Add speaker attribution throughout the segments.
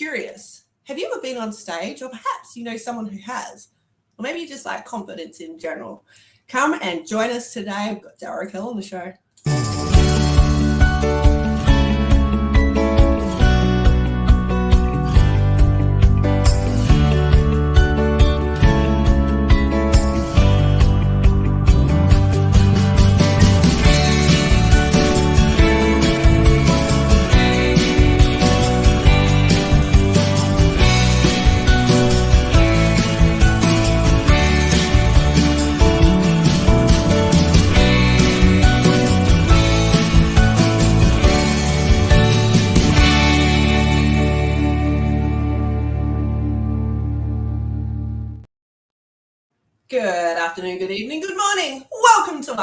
Speaker 1: curious, have you ever been on stage, or perhaps you know someone who has, or maybe you just like confidence in general? Come and join us today. We've got Darra Raquel on the show. Good afternoon, good evening, good morning. Welcome to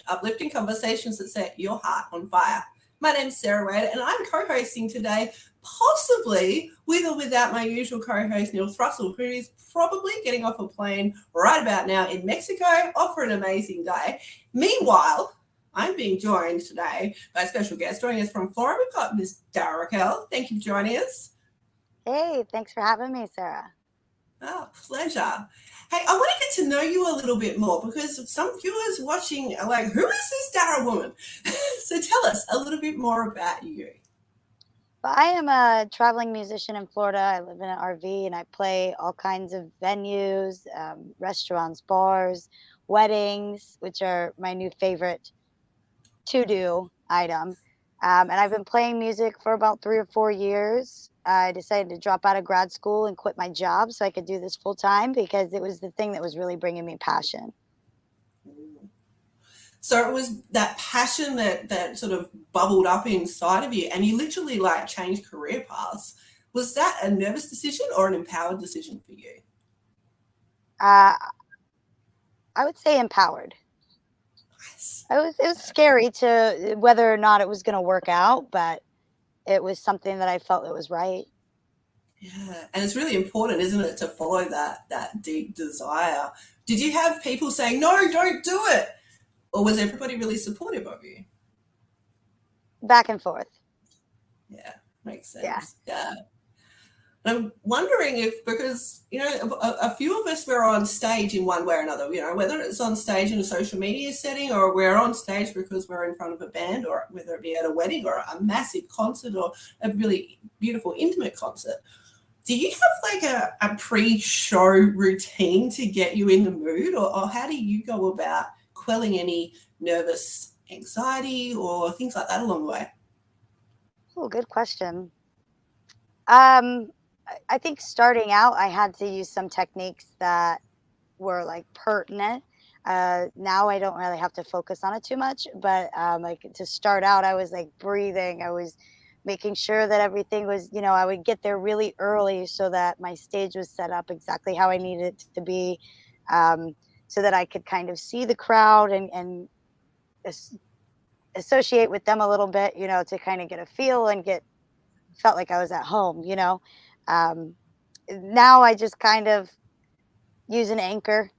Speaker 1: Uplifting Conversations that set your heart on fire. My name's Sarah Wade and I'm co-hosting today, possibly with or without my usual co-host Neil Thrussell, who is probably getting off a plane right about now in Mexico off for an amazing day. Meanwhile, I'm being joined today by a special guest joining us from Florida. We've got Miss Darra Raquel. Thank you for joining us.
Speaker 2: Hey, thanks for having me, Sarah.
Speaker 1: Oh, pleasure. Hey, I want to get to know you a little bit more because some viewers watching are like, who is this Darra woman? So tell us a little bit more about you.
Speaker 2: Well, I am a traveling musician in Florida. I live in an RV and I play all kinds of venues, restaurants, bars, weddings, which are my new favorite to-do item. And I've been playing music for about 3 or 4 years. I decided to drop out of grad school and quit my job so I could do this full time because it was the thing that was really bringing me passion.
Speaker 1: So it was that passion that sort of bubbled up inside of you and you literally like changed career paths. Was that a nervous decision or an empowered decision for you?
Speaker 2: I would say empowered.
Speaker 1: Nice.
Speaker 2: It was scary to whether or not it was going to work out, but it was something that I felt that was right.
Speaker 1: Yeah, and it's really important, isn't it, to follow that deep desire. Did you have people saying, no, don't do it? Or was everybody really supportive of you?
Speaker 2: Back and forth.
Speaker 1: Yeah, makes sense. Yeah. I'm wondering if, because, you know, a few of us were on stage in one way or another, you know, whether it's on stage in a social media setting or we're on stage because we're in front of a band, or whether it be at a wedding or a massive concert or a really beautiful, intimate concert. Do you have like a pre-show routine to get you in the mood, or how do you go about quelling any nervous anxiety or things like that along the way?
Speaker 2: Oh, good question. I think starting out, I had to use some techniques that were like pertinent. Now I don't really have to focus on it too much, but like to start out, I was like breathing. I was making sure that everything was, you know, I would get there really early so that my stage was set up exactly how I needed it to be, so that I could kind of see the crowd and associate with them a little bit, you know, to kind of get a feel and felt like I was at home, you know. Now I just kind of use an anchor,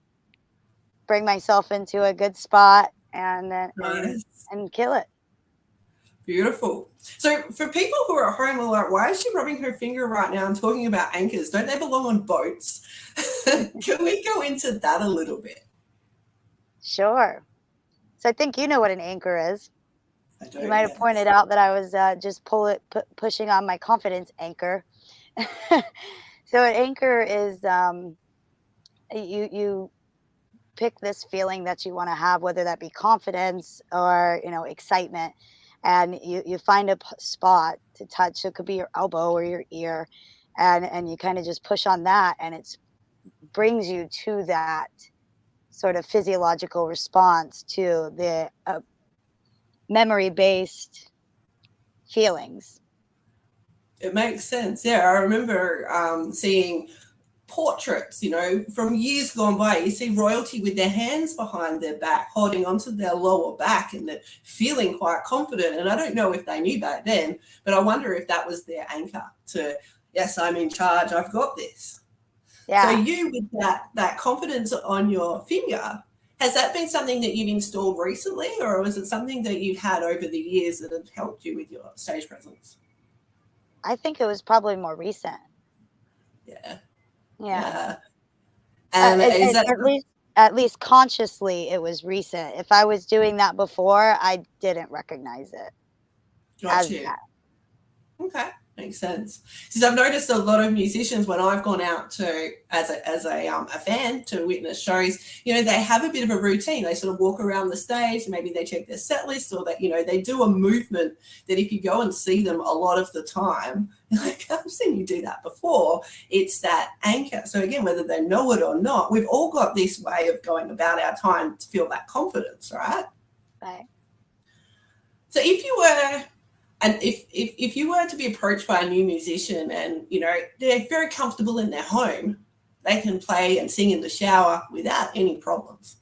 Speaker 2: bring myself into a good spot and
Speaker 1: Nice.
Speaker 2: and kill it.
Speaker 1: Beautiful. So for people who are at home are like, why is she rubbing her finger right now and talking about anchors? Don't they belong on boats? Can we go into that a little bit?
Speaker 2: Sure. So I think you know what an anchor is.
Speaker 1: You
Speaker 2: might have pointed out that I was just pushing on my confidence anchor. So an anchor is you pick this feeling that you want to have, whether that be confidence or, you know, excitement, and you find a spot to touch. So it could be your elbow or your ear, and you kind of just push on that, and it brings you to that sort of physiological response to the memory-based feelings.
Speaker 1: It makes sense. Yeah, I remember seeing portraits, you know, from years gone by. You see royalty with their hands behind their back, holding onto their lower back and feeling quite confident. And I don't know if they knew back then, but I wonder if that was their anchor to, yes, I'm in charge, I've got this. Yeah. So you, with that confidence on your finger, has that been something that you've installed recently, or was it something that you've had over the years that have helped you with your stage presence?
Speaker 2: I think it was probably more recent.
Speaker 1: Yeah.
Speaker 2: Yeah.
Speaker 1: Yeah. And is that
Speaker 2: At least consciously, it was recent. If I was doing that before, I didn't recognize it
Speaker 1: got
Speaker 2: as
Speaker 1: you?
Speaker 2: that.
Speaker 1: Okay, makes sense. Because I've noticed a lot of musicians when I've gone out to as a fan to witness shows, you know, they have a bit of a routine. They sort of walk around the stage, maybe they check their set list, or that, you know, they do a movement that if you go and see them a lot of the time, like I've seen you do that before. It's that anchor. So again, whether they know it or not, we've all got this way of going about our time to feel that confidence, right?
Speaker 2: Right.
Speaker 1: So if you were And if you were to be approached by a new musician and, you know, they're very comfortable in their home, they can play and sing in the shower without any problems,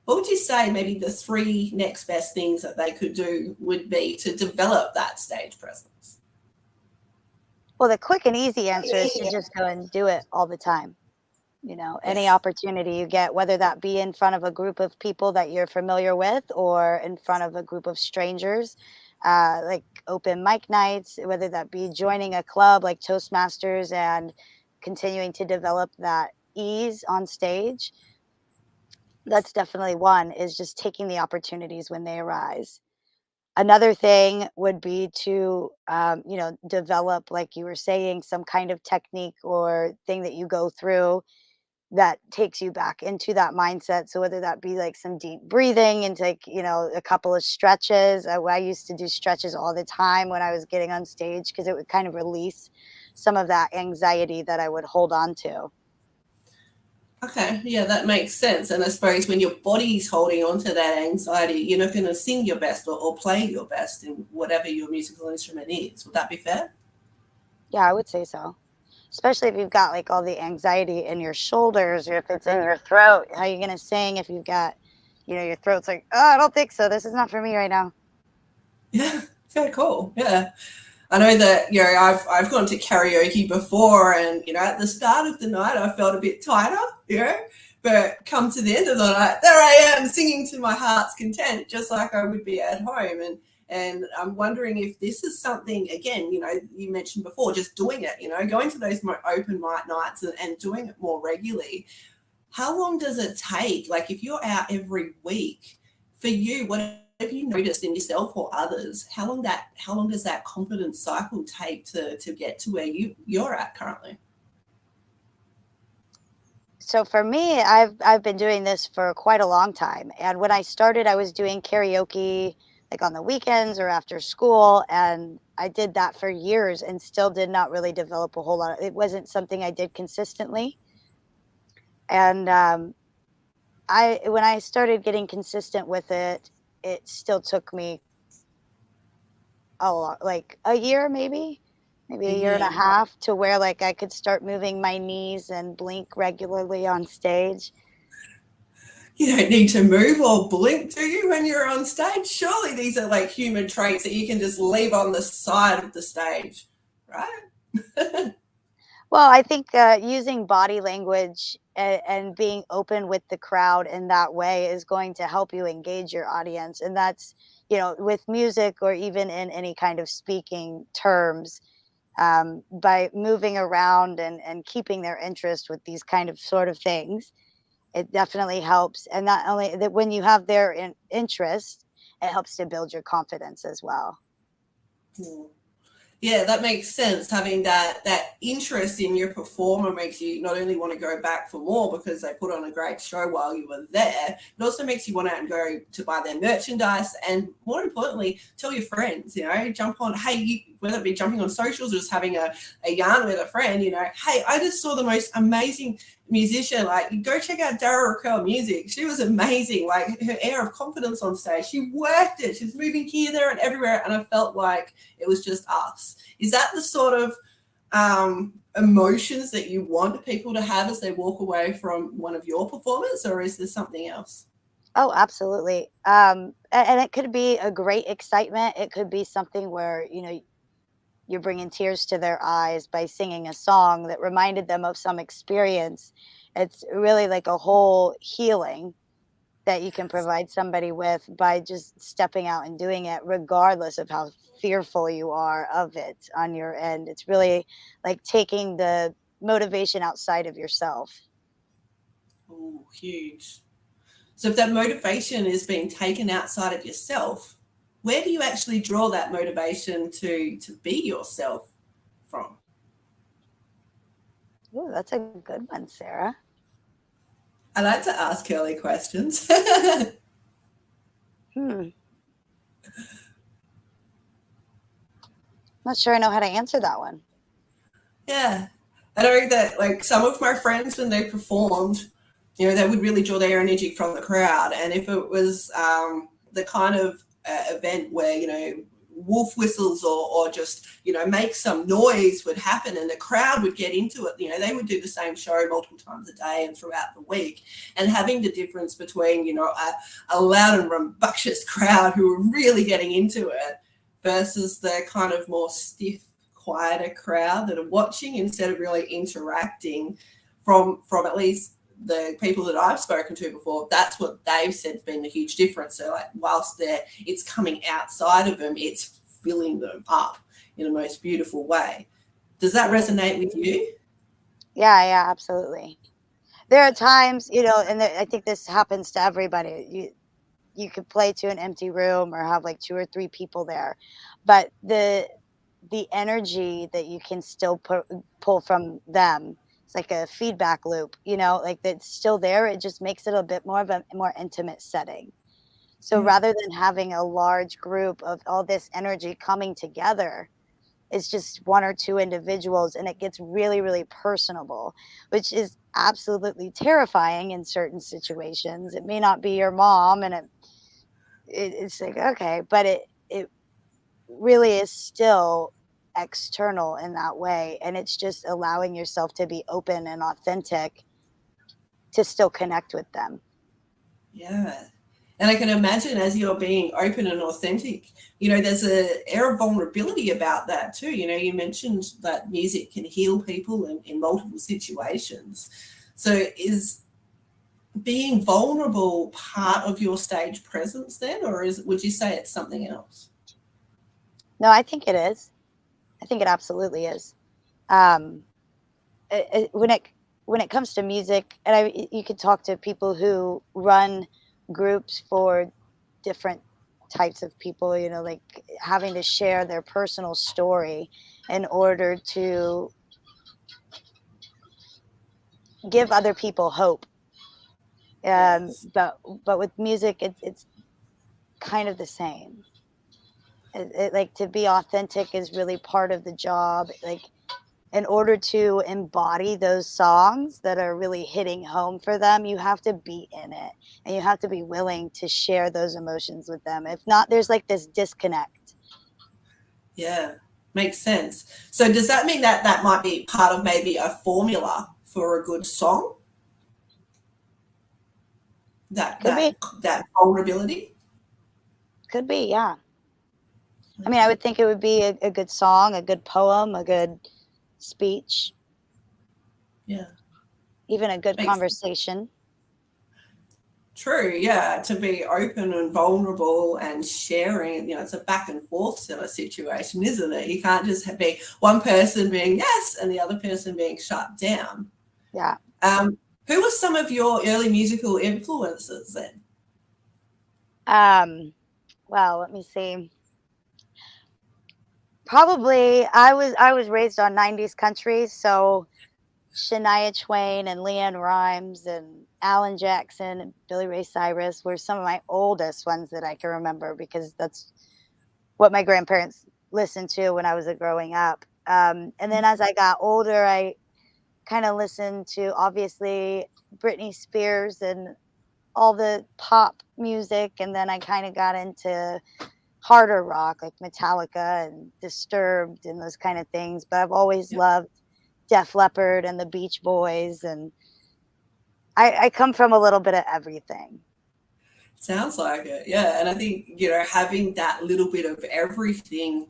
Speaker 1: what would you say maybe the 3 next best things that they could do would be to develop that stage presence?
Speaker 2: Well, the quick and easy answer is to just go and do it all the time. You know, any
Speaker 1: Yes.
Speaker 2: opportunity you get, whether that be in front of a group of people that you're familiar with or in front of a group of strangers, like open mic nights, whether that be joining a club like Toastmasters and continuing to develop that ease on stage. That's definitely one, is just taking the opportunities when they arise. Another thing would be to, you know, develop, like you were saying, some kind of technique or thing that you go through that takes you back into that mindset. So whether that be like some deep breathing and take, you know, a couple of stretches. I used to do stretches all the time when I was getting on stage because it would kind of release some of that anxiety that I would hold on to.
Speaker 1: Okay, yeah, that makes sense. And I suppose when your body's holding on to that anxiety, you're not going to sing your best or play your best in whatever your musical instrument is. Would that be fair?
Speaker 2: Yeah, I would say so. Especially if you've got like all the anxiety in your shoulders or if it's in your throat. How are you going to sing if you've got, you know, your throat's like, oh, I don't think so. This is not for me right now.
Speaker 1: Yeah, okay, cool. Yeah. I know that, you know, I've gone to karaoke before, and, you know, at the start of the night I felt a bit tighter, you know, but come to the end of the night, there I am singing to my heart's content, just like I would be at home. And I'm wondering if this is something, again, you know, you mentioned before, just doing it, you know, going to those more open mic nights and doing it more regularly. How long does it take? Like if you're out every week, for you, what have you noticed in yourself or others? How long does that confidence cycle take to get to where you're at currently?
Speaker 2: So for me, I've been doing this for quite a long time. And when I started, I was doing karaoke like on the weekends or after school, and I did that for years and still did not really develop a whole lot. It wasn't something I did consistently. And I when I started getting consistent with it, it still took me a lot, like a year maybe
Speaker 1: A
Speaker 2: a year and a
Speaker 1: year.
Speaker 2: half to where like I could start moving my knees and blink regularly on stage.
Speaker 1: You don't need to move or blink, do you, when you're on stage? Surely these are like human traits that you can just leave on the side of the stage, right?
Speaker 2: Well, I think using body language and being open with the crowd in that way is going to help you engage your audience. And that's, you know, with music or even in any kind of speaking terms, by moving around and keeping their interest with these kind of sort of things, it definitely helps. And not only that, when you have their interest, it helps to build your confidence as well.
Speaker 1: Hmm. Yeah, that makes sense. Having that interest in your performer makes you not only want to go back for more because they put on a great show while you were there, it also makes you want to go to buy their merchandise, and more importantly, tell your friends, you know, jump on, hey, whether it be jumping on socials or just having a yarn with a friend, you know, hey, I just saw the most amazing musician, like go check out Darra Raquel music. She was amazing. Like her air of confidence on stage, she worked it. She's moving here, there, and everywhere, and I felt like it was just us. Is that the sort of emotions that you want people to have as they walk away from one of your performances, or is there something else?
Speaker 2: Oh, absolutely. And it could be a great excitement. It could be something where, you know, you're bringing tears to their eyes by singing a song that reminded them of some experience. It's really like a whole healing that you can provide somebody with by just stepping out and doing it, regardless of how fearful you are of it on your end. It's really like taking motivation outside of yourself.
Speaker 1: Oh, huge. So if that motivation is being taken outside of yourself, where do you actually draw that motivation to be yourself from?
Speaker 2: Oh, that's a good one, Sarah.
Speaker 1: I like to ask curly questions.
Speaker 2: Not sure I know how to answer that one.
Speaker 1: Yeah. I know that like some of my friends, when they performed, you know, they would really draw their energy from the crowd. And if it was the kind of event where, you know, wolf whistles or just, you know, make some noise would happen and the crowd would get into it, you know, they would do the same show multiple times a day and throughout the week. And having the difference between, you know, a loud and rambunctious crowd who were really getting into it versus the kind of more stiff, quieter crowd that are watching instead of really interacting from at least the people that I've spoken to before, that's what they've said has been the huge difference. So like whilst it's coming outside of them, it's filling them up in a most beautiful way. Does that resonate with you?
Speaker 2: Yeah, absolutely. There are times, you know, and I think this happens to everybody. You could play to an empty room or have like 2 or 3 people there, but the energy that you can still pull from them, it's like a feedback loop, you know, like that's still there. It just makes it a bit more of a more intimate setting. So rather than having a large group of all this energy coming together, it's just 1 or 2 individuals, and it gets really, really personable, which is absolutely terrifying in certain situations. It may not be your mom, and it's like, okay, but it really is still external in that way, and it's just allowing yourself to be open and authentic to still connect with them.
Speaker 1: Yeah. And I can imagine as you're being open and authentic, you know, there's an air of vulnerability about that too. You know, you mentioned that music can heal people in multiple situations. So is being vulnerable part of your stage presence then, or would you say it's something else?
Speaker 2: No, I think it is. I think it absolutely is. When it comes to music, and you could talk to people who run groups for different types of people, you know, like having to share their personal story in order to give other people hope.
Speaker 1: Yes.
Speaker 2: But with music, it's kind of the same. Like to be authentic is really part of the job. Like in order to embody those songs that are really hitting home for them, you have to be in it and you have to be willing to share those emotions with them. If not, there's like this disconnect.
Speaker 1: Yeah, makes sense. So does that mean that that might be part of maybe a formula for a good song? That vulnerability?
Speaker 2: Could be, yeah. I mean, I would think it would be a good song, a good poem, a good speech.
Speaker 1: Yeah.
Speaker 2: Even a good conversation.
Speaker 1: True, yeah, to be open and vulnerable and sharing, you know, it's a back and forth sort of situation, isn't it? You can't just be one person being yes and the other person being shut down.
Speaker 2: Yeah.
Speaker 1: Who were some of your early musical influences then?
Speaker 2: Well, let me see. Probably I was raised on 90s country, so Shania Twain and LeAnn Rimes and Alan Jackson and Billy Ray Cyrus were some of my oldest ones that I can remember because that's what my grandparents listened to when I was growing up. And then as I got older, I kind of listened to obviously Britney Spears and all the pop music, and then I kind of got into harder rock like Metallica and Disturbed and those kind of things. But I've always loved Def Leppard and the Beach Boys, and I come from a little bit of everything.
Speaker 1: Sounds like it, yeah. And I think, you know, having that little bit of everything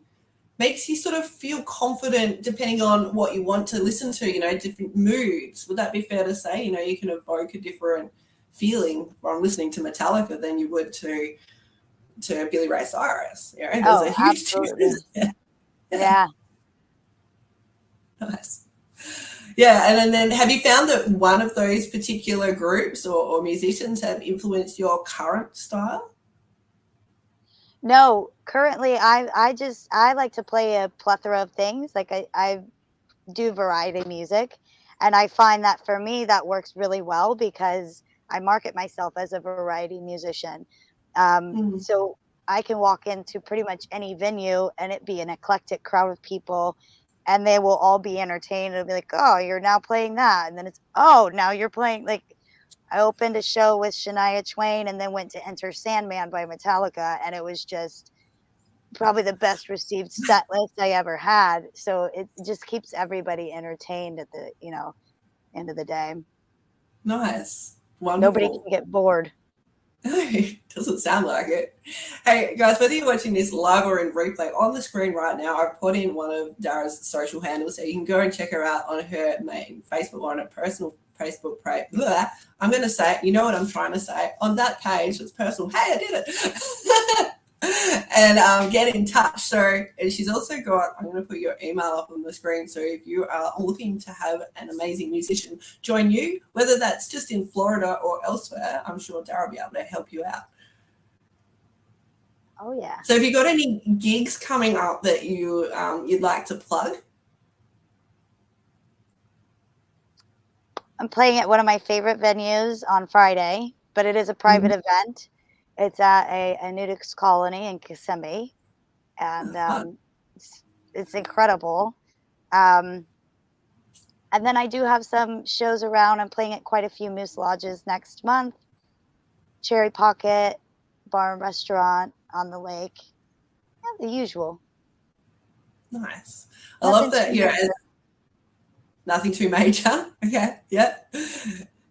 Speaker 1: makes you sort of feel confident depending on what you want to listen to, you know, different moods. Would that be fair to say? You know, you can evoke a different feeling from listening to Metallica than you would to Billy Ray Cyrus. You know, there's a huge
Speaker 2: absolutely.
Speaker 1: difference.
Speaker 2: Yeah.
Speaker 1: Nice. Yeah, and then have you found that one of those particular groups or musicians have influenced your current style?
Speaker 2: No, currently I like to play a plethora of things. Like I do variety music, and I find that for me that works really well because I market myself as a variety musician.
Speaker 1: Mm.
Speaker 2: So I can walk into pretty much any venue and it be an eclectic crowd of people, and they will all be entertained. It'll be like, oh, you're now playing that, and then it's, oh, now you're playing, like, I opened a show with Shania Twain and then went to Enter Sandman by Metallica, and it was just probably the best received set list I ever had. So it just keeps everybody entertained at the, end of the day.
Speaker 1: Nice.
Speaker 2: Nobody
Speaker 1: Wonderful.
Speaker 2: can get bored.
Speaker 1: Doesn't sound like it. Hey guys, whether you're watching this live or in replay, on the screen right now, I've put in one of Darra's social handles, so you can go and check her out on her main Facebook or on her personal Facebook page. I'm going to say it. You know what I'm trying to say. On that page, it's personal. Hey, I did it. And get in touch. So, and she's also got, I'm going to put your email up on the screen. So if you are looking to have an amazing musician join you, whether that's just in Florida or elsewhere, I'm sure Darra will be able to help you out.
Speaker 2: Oh yeah.
Speaker 1: So have you got any gigs coming up that you you'd like to plug?
Speaker 2: I'm playing at one of my favorite venues on Friday, but it is a private event. It's at a nudist colony in Kissimmee, and it's incredible. And then I do have some shows around. I'm playing at quite a few Moose Lodges next month. Cherry Pocket Bar and Restaurant on the lake. Yeah, the usual.
Speaker 1: Nice. I love that. Nothing too major. Okay. Yeah.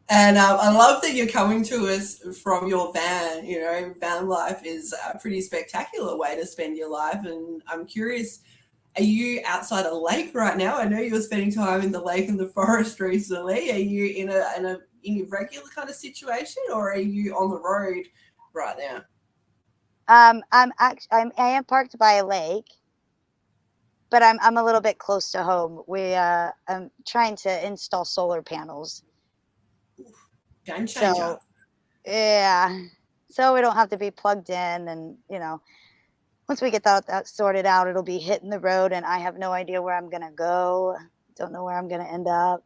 Speaker 1: And I love that you're coming to us from your van. Van life is a pretty spectacular way to spend your life. And I'm curious, are you outside a lake right now? I know you were spending time in the lake and the forest recently. Are you in a regular kind of situation, or are you on the road right now?
Speaker 2: I am parked by a lake, but I'm a little bit close to home. I'm trying to install solar panels.
Speaker 1: Game changer.
Speaker 2: So, yeah. So we don't have to be plugged in, and once we get that sorted out, it'll be hitting the road, and I have no idea where I'm gonna go. Don't know where I'm gonna end up.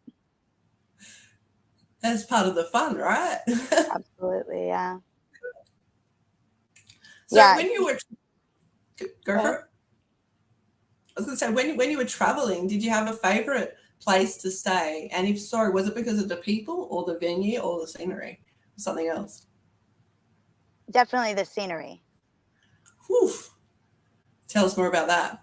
Speaker 1: That's part of the fun, right?
Speaker 2: Absolutely, yeah.
Speaker 1: So when you were go for it. I was going to say, when you were traveling, did you have a favorite place to stay? And if so, was it because of the people or the venue or the scenery or something else?
Speaker 2: Definitely the scenery.
Speaker 1: Whew. Tell us more about that.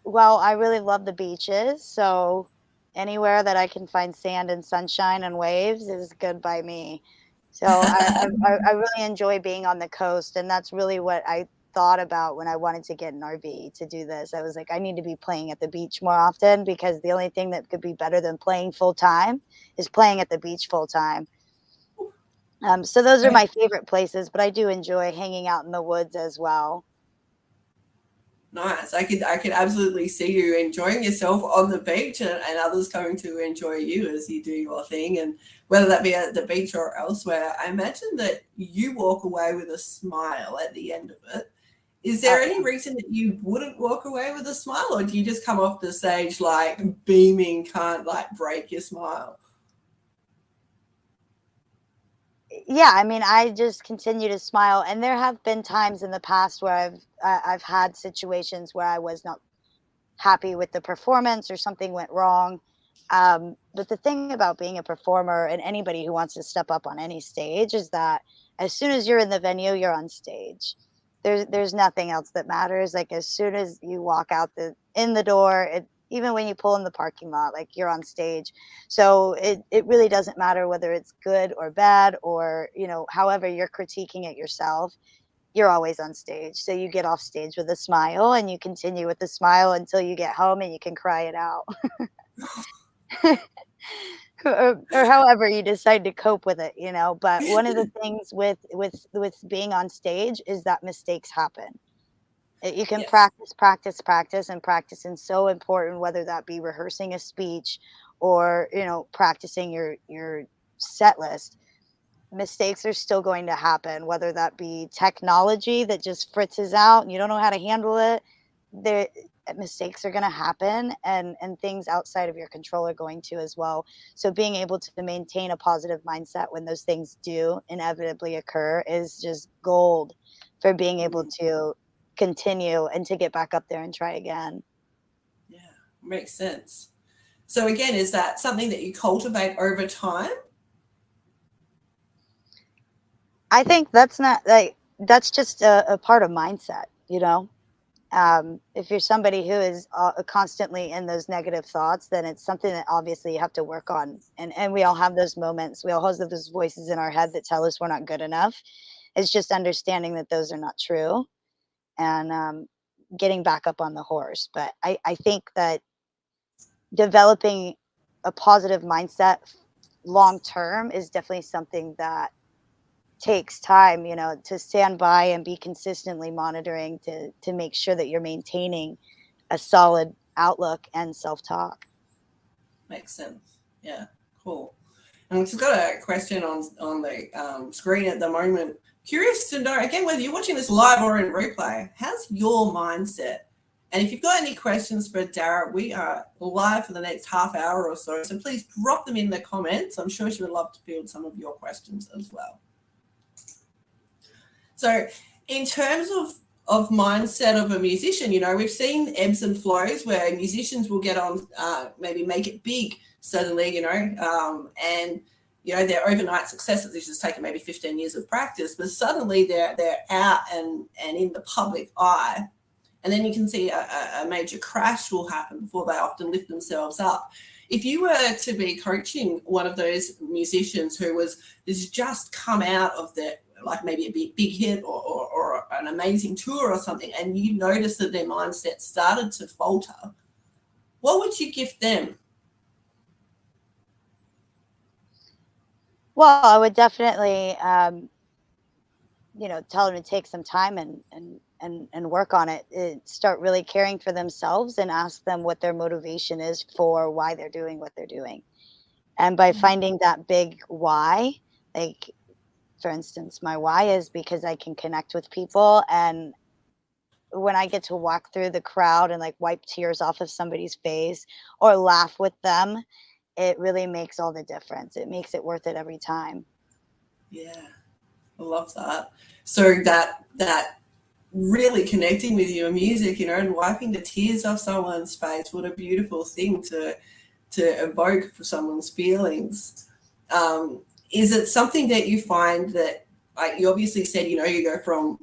Speaker 2: Well, I really love the beaches, so anywhere that I can find sand and sunshine and waves is good by me. So I really enjoy being on the coast, and that's really what I thought about when I wanted to get an RV to do this. I was like, I need to be playing at the beach more often, because the only thing that could be better than playing full time is playing at the beach full time. So those are my favorite places, but I do enjoy hanging out in the woods as well.
Speaker 1: Nice. I could absolutely see you enjoying yourself on the beach, and others coming to enjoy you as you do your thing. And whether that be at the beach or elsewhere, I imagine that you walk away with a smile at the end of it. Is there any reason that you wouldn't walk away with a smile, or do you just come off the stage like beaming, can't like break your smile?
Speaker 2: Yeah, I mean, I just continue to smile, and there have been times in the past where I've had situations where I was not happy with the performance or something went wrong. But the thing about being a performer and anybody who wants to step up on any stage is that as soon as you're in the venue, you're on stage. There's nothing else that matters. Like, as soon as you walk out in the door, even when you pull in the parking lot, like, you're on stage. So it really doesn't matter whether it's good or bad, or however you're critiquing it yourself. You're always on stage. So you get off stage with a smile, and you continue with the smile until you get home and you can cry it out. or however you decide to cope with it, but one of the things with being on stage is that mistakes happen. You can practice, and practice is so important, whether that be rehearsing a speech or, you know, practicing your set list, mistakes are still going to happen, whether that be technology that just fritzes out and you don't know how to handle it. There, mistakes are going to happen, and things outside of your control are going to as well. So being able to maintain a positive mindset when those things do inevitably occur is just gold for being able to continue and to get back up there and try again.
Speaker 1: Yeah, makes sense. So again, is that something that you cultivate over time?
Speaker 2: I think that's not like, that's just a part of mindset, you know. If you're somebody who is constantly in those negative thoughts, then it's something that obviously you have to work on. And we all have those moments. We all have those voices in our head that tell us we're not good enough. It's just understanding that those are not true, and getting back up on the horse. But I think that developing a positive mindset long term is definitely something that takes time, you know, to stand by and be consistently monitoring to make sure that you're maintaining a solid outlook and self-talk.
Speaker 1: Makes sense. Yeah, cool. And we've just got a question on the screen at the moment. Curious to know, again, whether you're watching this live or in replay, how's your mindset? And if you've got any questions for Darra, we are live for the next half hour or so please drop them in the comments. I'm sure she would love to field some of your questions as well. So in terms of mindset of a musician, you know, we've seen ebbs and flows where musicians will get on, maybe make it big suddenly, you know, and, you know, their overnight successes, this has taken maybe 15 years of practice, but suddenly they're out and in the public eye. And then you can see a major crash will happen before they often lift themselves up. If you were to be coaching one of those musicians who has just come out of like maybe a big hit or an amazing tour or something, and you notice that their mindset started to falter, what would you gift them?
Speaker 2: Well, I would definitely, you know, tell them to take some time and work on it. Start really caring for themselves and ask them what their motivation is for why they're doing what they're doing. And by finding that big why, like, for instance, my why is because I can connect with people, and when I get to walk through the crowd and like wipe tears off of somebody's face or laugh with them, it really makes all the difference. It makes it worth it every time.
Speaker 1: Yeah, I love that. So that really connecting with your music, you know, and wiping the tears off someone's face, what a beautiful thing to evoke for someone's feelings. Is it something that you find that, like you obviously said, you know, you go from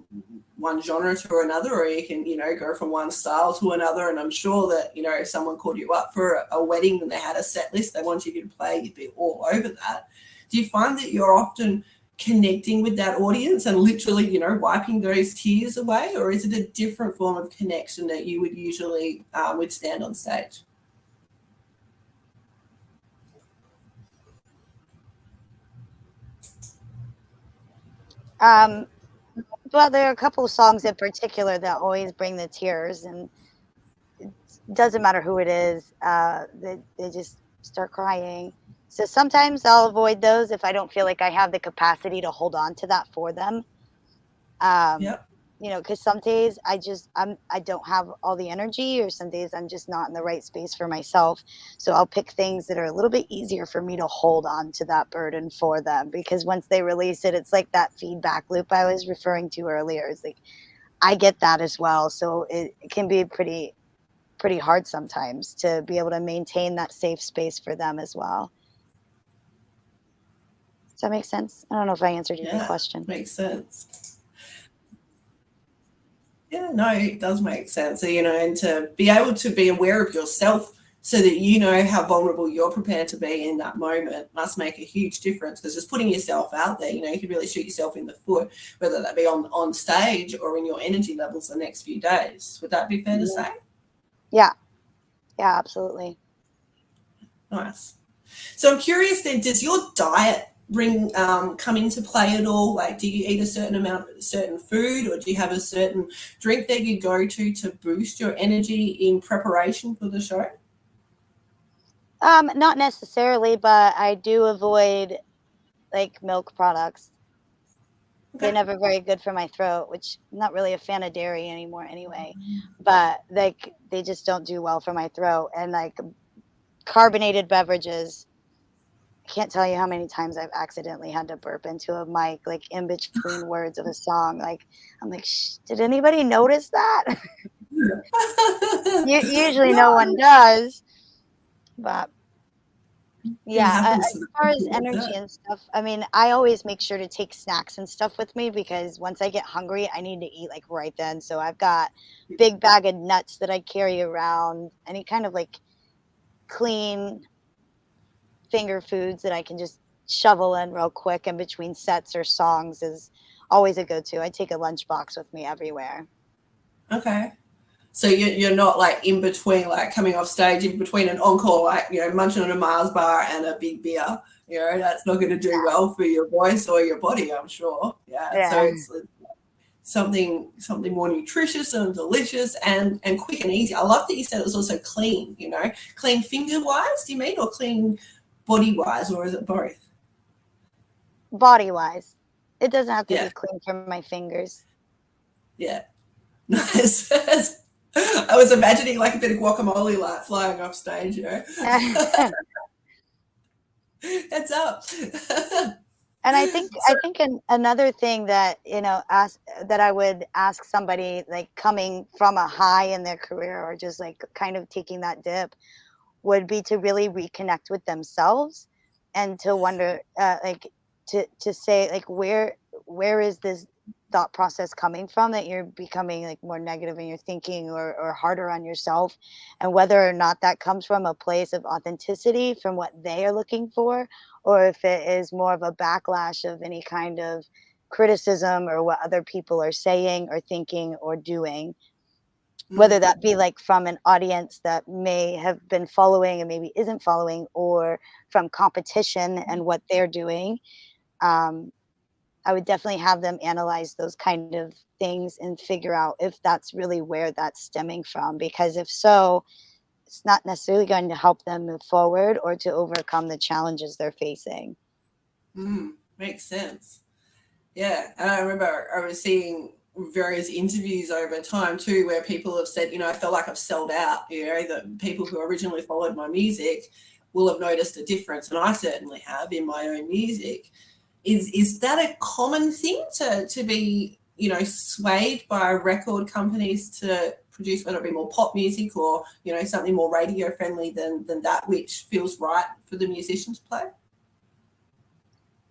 Speaker 1: one genre to another, or you can, you know, go from one style to another, and I'm sure that, you know, if someone called you up for a wedding and they had a set list they wanted you to play, you'd be all over that. Do you find that you're often connecting with that audience and literally, you know, wiping those tears away, or is it a different form of connection that you would usually withstand on stage?
Speaker 2: Well, there are a couple of songs in particular that always bring the tears, and it doesn't matter who it is, they just start crying. So sometimes I'll avoid those if I don't feel like I have the capacity to hold on to that for them.
Speaker 1: Yep.
Speaker 2: You know, because some days I don't have all the energy, or some days I'm just not in the right space for myself. So I'll pick things that are a little bit easier for me to hold on to that burden for them, because once they release it, it's like that feedback loop I was referring to earlier. It's like I get that as well. So it can be pretty hard sometimes to be able to maintain that safe space for them as well. Does that make sense? I don't know if I answered your question.
Speaker 1: Makes sense. Yeah, no, it does make sense. So, you know, and to be able to be aware of yourself so that you know how vulnerable you're prepared to be in that moment must make a huge difference, because just putting yourself out there, you know, you can really shoot yourself in the foot, whether that be on stage or in your energy levels the next few days. Would that be fair to say?
Speaker 2: Yeah. Yeah, absolutely.
Speaker 1: Nice. So I'm curious then, does your diet come into play at all? Like, do you eat a certain amount of certain food, or do you have a certain drink that you go to boost your energy in preparation for the show?
Speaker 2: Not necessarily, but I do avoid like milk products. They're
Speaker 1: Okay.
Speaker 2: never very good for my throat, which I'm not really a fan of dairy anymore anyway. But like they just don't do well for my throat. And like carbonated beverages, I can't tell you how many times I've accidentally had to burp into a mic, like in between words of a song. Like I'm like, Shh, did anybody notice that? Usually no one
Speaker 1: No,
Speaker 2: does, but
Speaker 1: it
Speaker 2: yeah,
Speaker 1: happens to
Speaker 2: as
Speaker 1: the
Speaker 2: far as
Speaker 1: people like
Speaker 2: energy
Speaker 1: that.
Speaker 2: and stuff, I mean, I always make sure to take snacks and stuff with me because once I get hungry, I need to eat like right then. So I've got big bag of nuts that I carry around, any kind of like clean finger foods that I can just shovel in real quick in between sets or songs is always a go-to. I take a lunchbox with me everywhere.
Speaker 1: Okay. So you're not like in between, like coming off stage in between an encore, like, munching on a Mars bar and a big beer. That's not going to do well for your voice or your body, I'm sure. Yeah. So
Speaker 2: Yeah.
Speaker 1: it's something more nutritious and delicious and quick and easy. I love that you said it was also clean, clean finger wise, do you mean, or clean body wise, or is it both?
Speaker 2: Body wise, it doesn't have to
Speaker 1: Yeah.
Speaker 2: be clean from my fingers.
Speaker 1: Yeah. Nice. I was imagining like a bit of guacamole like flying off stage, Heads up.
Speaker 2: And
Speaker 1: So,
Speaker 2: I think another thing that ask that I would ask somebody like coming from a high in their career or just like kind of taking that dip would be to really reconnect with themselves and to wonder like to say like where is this thought process coming from that you're becoming like more negative in your thinking or harder on yourself, and whether or not that comes from a place of authenticity from what they are looking for, or if it is more of a backlash of any kind of criticism or what other people are saying or thinking or doing, whether
Speaker 1: mm,
Speaker 2: that be like from an audience that may have been following and maybe isn't following, or from competition and what they're doing. um, I would definitely have them analyze those kind of things and figure out if that's really where that's stemming from, because if so, it's not necessarily going to help them move forward or to overcome the challenges they're facing.
Speaker 1: makes sense. Yeah, and I remember I was seeing various interviews over time too, where people have said, I feel like I've sold out. That people who originally followed my music will have noticed a difference, and I certainly have in my own music. Is that a common thing to be swayed by record companies to produce, whether it be more pop music or something more radio friendly than that which feels right for the musician to play?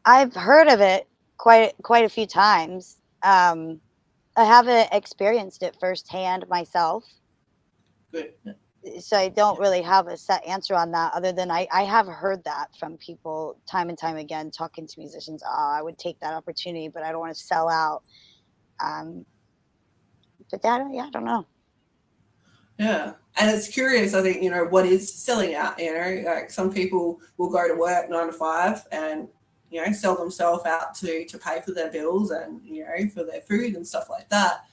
Speaker 2: I've heard of it quite a few times. I haven't experienced it firsthand myself,
Speaker 1: Good.
Speaker 2: so I don't really have a set answer on that other than I have heard that from people time and time again talking to musicians. Oh, I would take that opportunity, but I don't want to sell out. Um, but that, yeah, I don't know.
Speaker 1: Yeah. And it's curious, I think, what is selling out, like some people will go to work 9 to 5 and, sell themselves out to pay for their bills and, for their food and stuff like that.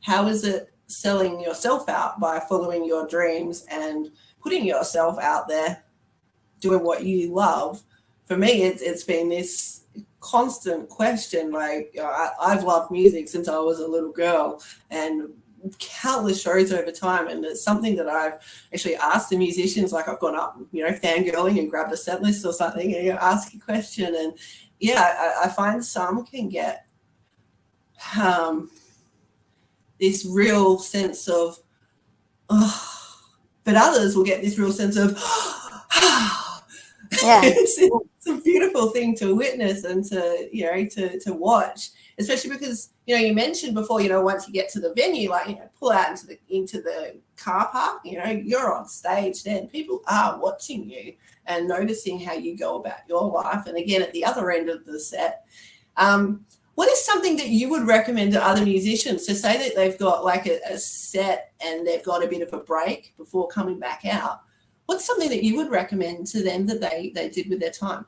Speaker 1: How is it selling yourself out by following your dreams and putting yourself out there, doing what you love? For me, it's been this constant question. Like, I've loved music since I was a little girl, and countless shows over time, and it's something that I've actually asked the musicians. Like, I've gone up, fangirling and grabbed a set list or something, and ask a question, and I find some can get this real sense of, oh, but others will get this real sense of,
Speaker 2: Yeah.
Speaker 1: it's a beautiful thing to witness and to watch, especially because you mentioned before, once you get to the venue, like pull out into the car park, you're on stage, then people are watching you and noticing how you go about your life. And again, at the other end of the set, what is something that you would recommend to other musicians, to say that they've got like a set and they've got a bit of a break before coming back out? What's something that you would recommend to them that they did with their time?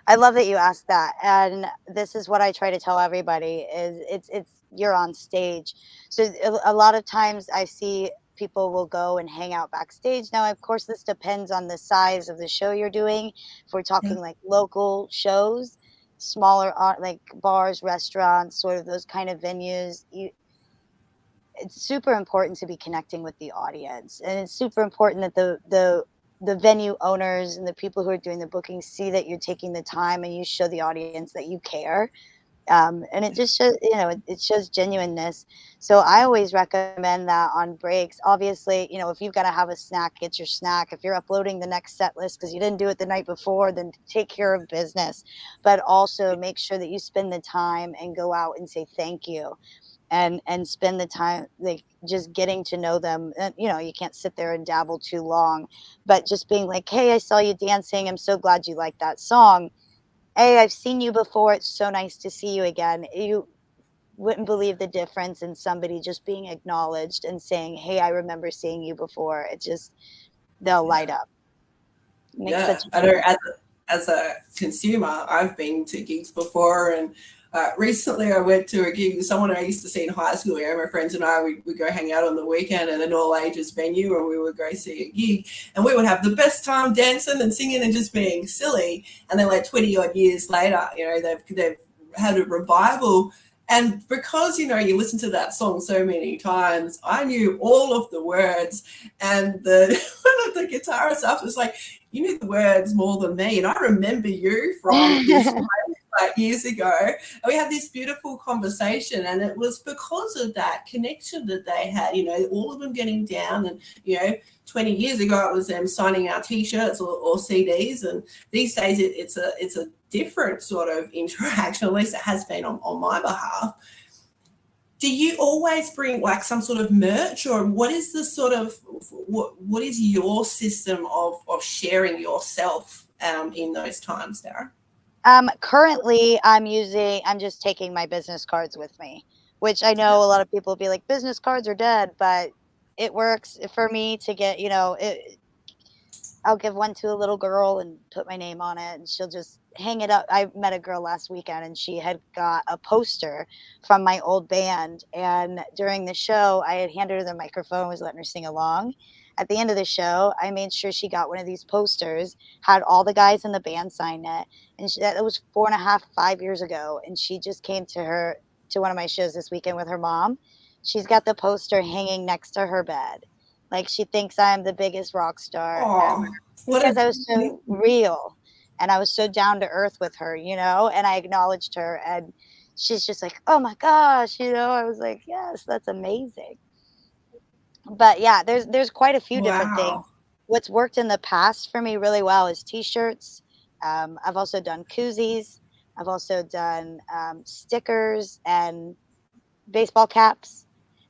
Speaker 2: I love that you asked that, and this is what I try to tell everybody: is it's you're on stage, so a lot of times I see people will go and hang out backstage. Now, of course, this depends on the size of the show you're doing. If we're talking like local shows, smaller like bars, restaurants, sort of those kind of venues, it's super important to be connecting with the audience, and it's super important that the venue owners and the people who are doing the booking see that you're taking the time and you show the audience that you care. And it just shows, you know, it shows genuineness. So I always recommend that on breaks. Obviously, you know, if you've got to have a snack, get your snack. If you're uploading the next set list because you didn't do it the night before, then take care of business. But also make sure that you spend the time and go out and say thank you, and spend the time like just getting to know them. And you know, you can't sit there and dabble too long, but just being like, hey, I saw you dancing, I'm so glad you like that song. Hey, I've seen you before, it's so nice to see you again. You wouldn't believe the difference in somebody just being acknowledged and saying, hey, I remember seeing you before. It just, they'll light up. It makes such a
Speaker 1: I know as a consumer, I've been to gigs before, and recently I went to a gig with someone I used to see in high school. Yeah, my friends and I, we'd go hang out on the weekend at an all-ages venue, and we would go see a gig, and we would have the best time dancing and singing and just being silly. And then like 20-odd years later, you know, they've had a revival. And because, you know, you listen to that song so many times, I knew all of the words. And one of the guitarist after was like, you knew the words more than me, and I remember you from this like years ago. And we had this beautiful conversation, and it was because of that connection that they had, you know, all of them getting down. And, you know, 20 years ago, it was them signing our T-shirts or CDs. And these days it's a different sort of interaction, at least it has been on my behalf. Do you always bring like some sort of merch, or what is the sort of, what is your system of sharing yourself in those times, Darra?
Speaker 2: Currently I'm just taking my business cards with me, which I know a lot of people will be like, business cards are dead, but it works for me to get, you know, I'll give one to a little girl and put my name on it, and she'll just hang it up. I met a girl last weekend, and she had got a poster from my old band. And during the show, I had handed her the microphone, was letting her sing along. At the end of the show, I made sure she got one of these posters, had all the guys in the band sign it. And that was 4.5, 5 years ago. And she just came to one of my shows this weekend with her mom. She's got the poster hanging next to her bed. Like, she thinks I'm the biggest rock star ever, because I was so real and I was so down to earth with her, you know, and I acknowledged her, and she's just like, oh my gosh, you know. I was like, yes, that's amazing. But yeah, there's quite a few different things. What's worked in the past for me really well is T-shirts. I've also done koozies. I've also done stickers and baseball caps.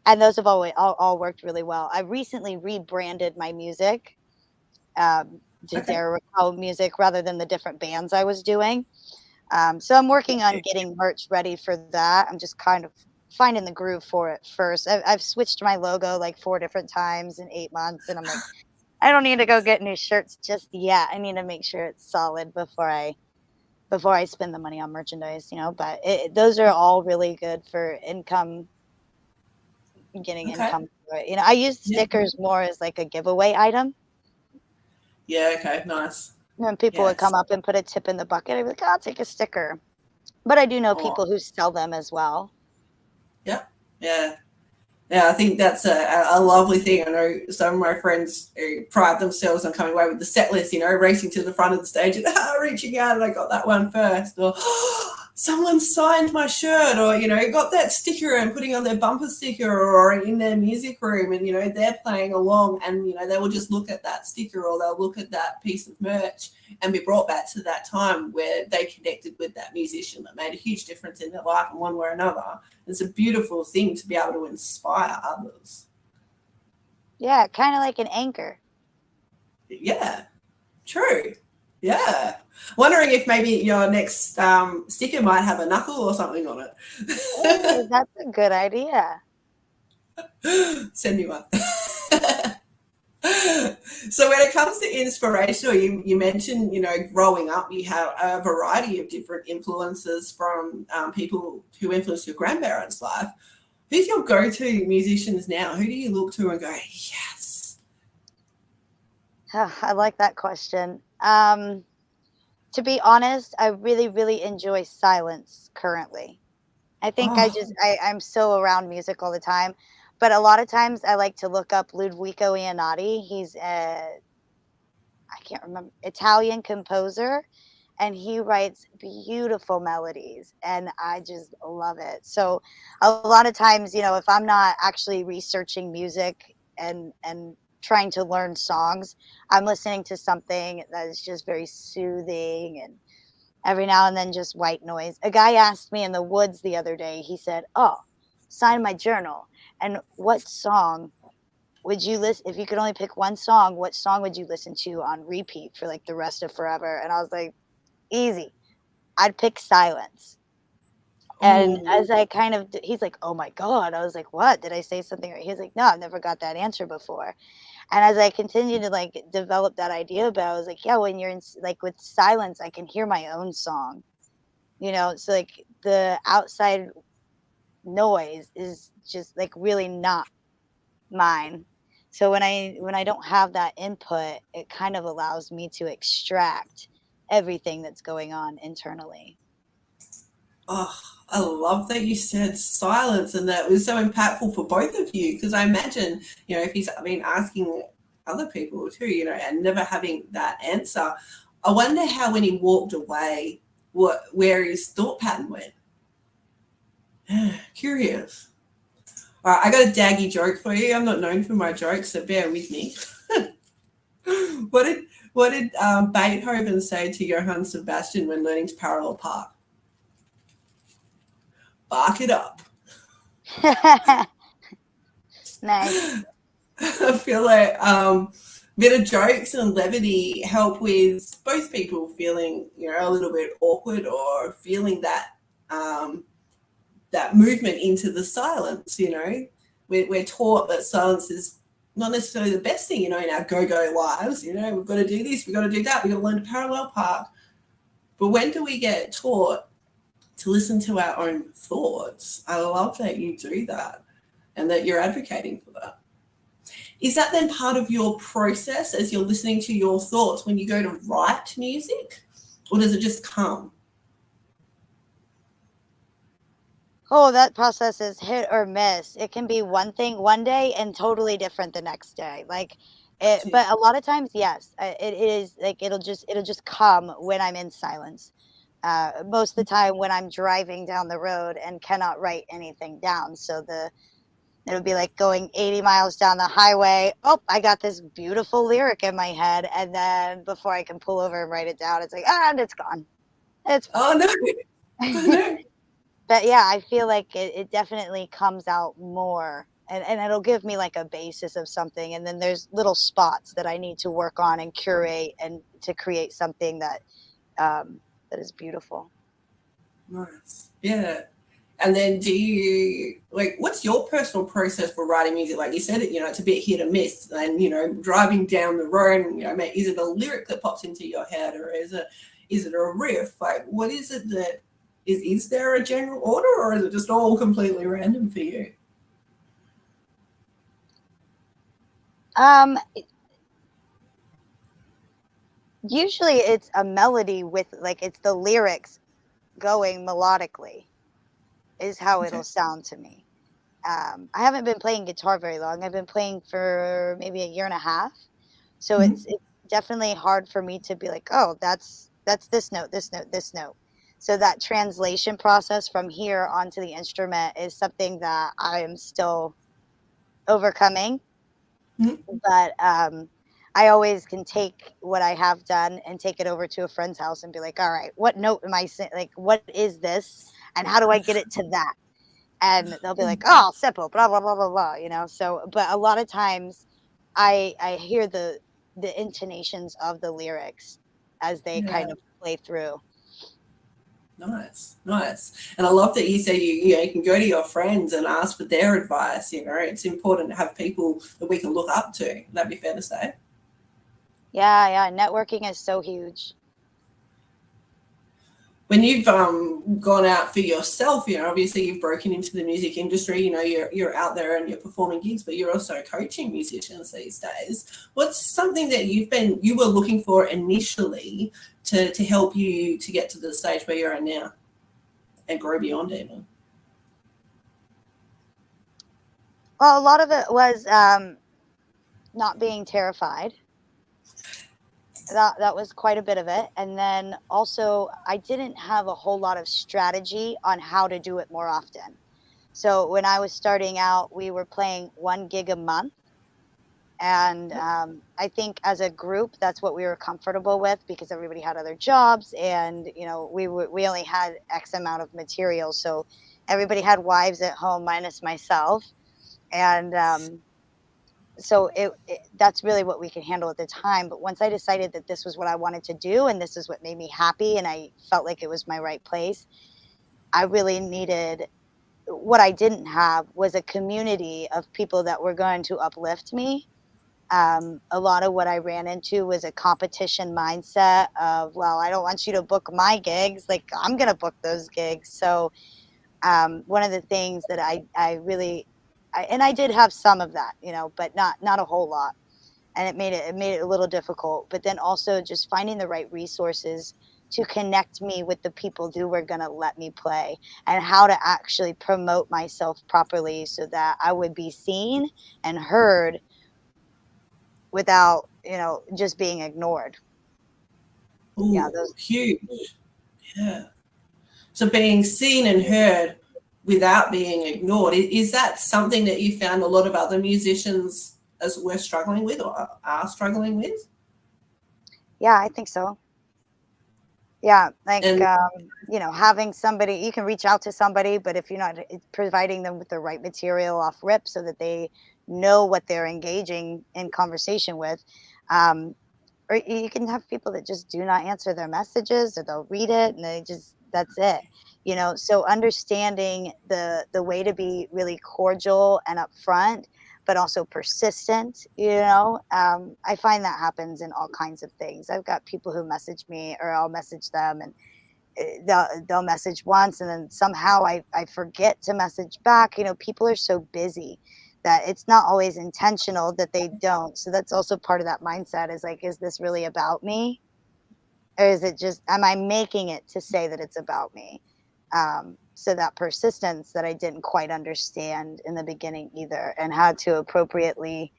Speaker 2: And those have all worked really well. I recently rebranded my music to Darra Raquel music rather than the different bands I was doing. So I'm working on getting merch ready for that. I'm just kind of finding the groove for it first. I've switched my logo like 4 different times in 8 months, and I'm like, I don't need to go get new shirts just yet. I need to make sure it's solid before I spend the money on merchandise, you know. But those are all really good for income. Getting income for it. You know, I use stickers more as like a giveaway item.
Speaker 1: Yeah, okay, nice.
Speaker 2: When people would come up and put a tip in the bucket, I'd be like, I'll take a sticker. But I do know people who sell them as well.
Speaker 1: Yeah, I think that's a lovely thing. I know some of my friends who pride themselves on coming away with the set list, you know, racing to the front of the stage and reaching out, and I got that one first. Or someone signed my shirt, or, you know, got that sticker and putting on their bumper sticker, or in their music room, and, you know, they're playing along, and, you know, they will just look at that sticker or they'll look at that piece of merch and be brought back to that time where they connected with that musician that made a huge difference in their life in one way or another. It's a beautiful thing to be able to inspire others.
Speaker 2: Yeah, kind of like an anchor.
Speaker 1: Yeah, true. Yeah. Wondering if maybe your next sticker might have a knuckle or something on it.
Speaker 2: Oh, that's a good idea.
Speaker 1: Send me one. So when it comes to inspiration, you mentioned, you know, growing up, you have a variety of different influences from people who influenced your grandparents' life. Who's your go-to musicians now? Who do you look to and go, yes?
Speaker 2: I like that question. To be honest, I really, really enjoy silence currently. I think
Speaker 1: Oh,
Speaker 2: I'm so around music all the time, but a lot of times I like to look up Ludovico Einaudi. He's a, I can't remember, Italian composer, and he writes beautiful melodies, and I just love it. So a lot of times, if I'm not actually researching music and trying to learn songs, I'm listening to something that is just very soothing, and every now and then just white noise. A guy asked me in the woods the other day, he said, "Oh, sign my journal. And what song would you listen, if you could only pick one song, what song would you listen to on repeat for like the rest of forever?" And I was like, easy. I'd pick silence. And
Speaker 1: oh,
Speaker 2: as I kind of, he's like, "Oh my God." I was like, "What? Did I say something right?" He's like, "No, I've never got that answer before." And as I continued to like develop that idea about, I was like, yeah, when you're in like with silence, I can hear my own song. So like the outside noise is just like really not mine. So when I don't have that input, it kind of allows me to extract everything that's going on internally.
Speaker 1: oh, I love that you said silence, and that was so impactful for both of you, because I imagine, if he's been asking other people too, and never having that answer, I wonder how when he walked away, where his thought pattern went. Curious. All right, I got a daggy joke for you. I'm not known for my jokes, so bear with me. What did Beethoven say to Johann Sebastian when learning to parallel park? Bark it up.
Speaker 2: Nice.
Speaker 1: I feel like bit of jokes and levity help with both people feeling, a little bit awkward, or feeling that movement into the silence. We're taught that silence is not necessarily the best thing, in our go-go lives. We've got to do this, we've got to do that, we've got to learn to parallel park. But when do we get taught to listen to our own thoughts? I love that you do that and that you're advocating for that. Is that then part of your process as you're listening to your thoughts when you go to write music, or does it just come?
Speaker 2: Oh, that process is hit or miss. It can be one thing one day and totally different the next day. Like it, but a lot of times, yes, it is like it'll just come when I'm in silence. Most of the time when I'm driving down the road and cannot write anything down. So it'll be like going 80 miles down the highway. Oh, I got this beautiful lyric in my head, and then before I can pull over and write it down, it's like, and it's gone. It's
Speaker 1: Oh no. Oh
Speaker 2: fine.
Speaker 1: no.
Speaker 2: But yeah, I feel like it definitely comes out more, and it'll give me like a basis of something. And then there's little spots that I need to work on and curate and to create something that is beautiful.
Speaker 1: Nice. Yeah. And then what's your personal process for writing music? Like you said, it's a bit hit or miss. And, driving down the road, is it a lyric that pops into your head, or is it a riff? Like, what is it that is there a general order, or is it just all completely random for you?
Speaker 2: Um, Usually it's a melody with like it's the lyrics going melodically is how
Speaker 1: Okay.
Speaker 2: it'll sound to me. I haven't been playing guitar very long. I've been playing for maybe a year and a half. So
Speaker 1: Mhm.
Speaker 2: it's definitely hard for me to be like, oh, that's this note, this note, this note. So that translation process from here onto the instrument is something that I am still overcoming.
Speaker 1: Mhm.
Speaker 2: But I always can take what I have done and take it over to a friend's house and be like, all right, what note am I saying? Like, what is this? And how do I get it to that? And they'll be like, "Oh, simple, blah blah blah blah blah." So, but a lot of times, I hear the intonations of the lyrics as they
Speaker 1: Yeah.
Speaker 2: kind of play through.
Speaker 1: Nice, nice. And I love that you say you can go to your friends and ask for their advice. It's important to have people that we can look up to. That'd be fair to say.
Speaker 2: Yeah, yeah. Networking is so huge.
Speaker 1: when you've gone out for yourself, you know, obviously you've broken into the music industry, you know, you're out there and you're performing gigs, but you're also coaching musicians these days. What's something that you were looking for initially to help you to get to the stage where you're at now and grow beyond even?
Speaker 2: Well, a lot of it was not being terrified. That was quite a bit of it. And then also, I didn't have a whole lot of strategy on how to do it more often. So when I was starting out, we were playing 1 gig a month. And I think as a group, that's what we were comfortable with, because everybody had other jobs, and you know, we only had X amount of material, so everybody had wives at home minus myself, and so that's really what we could handle at the time. But once I decided that this was what I wanted to do, and this is what made me happy, and I felt like it was my right place, I really needed, what I didn't have was a community of people that were going to uplift me. A lot of what I ran into was a competition mindset of, well, I don't want you to book my gigs, like I'm gonna book those gigs. So one of the things that I really, and I did have some of that, you know, but not a whole lot, and it made it a little difficult. But then also just finding the right resources to connect me with the people who were going to let me play, and how to actually promote myself properly so that I would be seen and heard without, you know, just being ignored. Yeah,
Speaker 1: Ooh,
Speaker 2: those.
Speaker 1: huge. Yeah. So being seen and heard without being ignored, is that something that you found a lot of other musicians as were struggling with or are struggling with?
Speaker 2: Yeah, I think so. Yeah, like,
Speaker 1: And
Speaker 2: you know, having somebody, you can reach out to somebody, but if you're not providing them with the right material off rip so that they know what they're engaging in conversation with, um, or you can have people that just do not answer their messages, or they'll read it and they just, that's it. You know, so understanding the way to be really cordial and upfront, but also persistent, you know. I find that happens in all kinds of things. I've got people who message me, or I'll message them, and they'll message once, and then somehow I forget to message back. You know, people are so busy that it's not always intentional that they don't. So that's also part of that mindset, is like, is this really about me? Or is it just, am I making it to say that it's about me? So that persistence that I didn't quite understand in the beginning either, and how to appropriately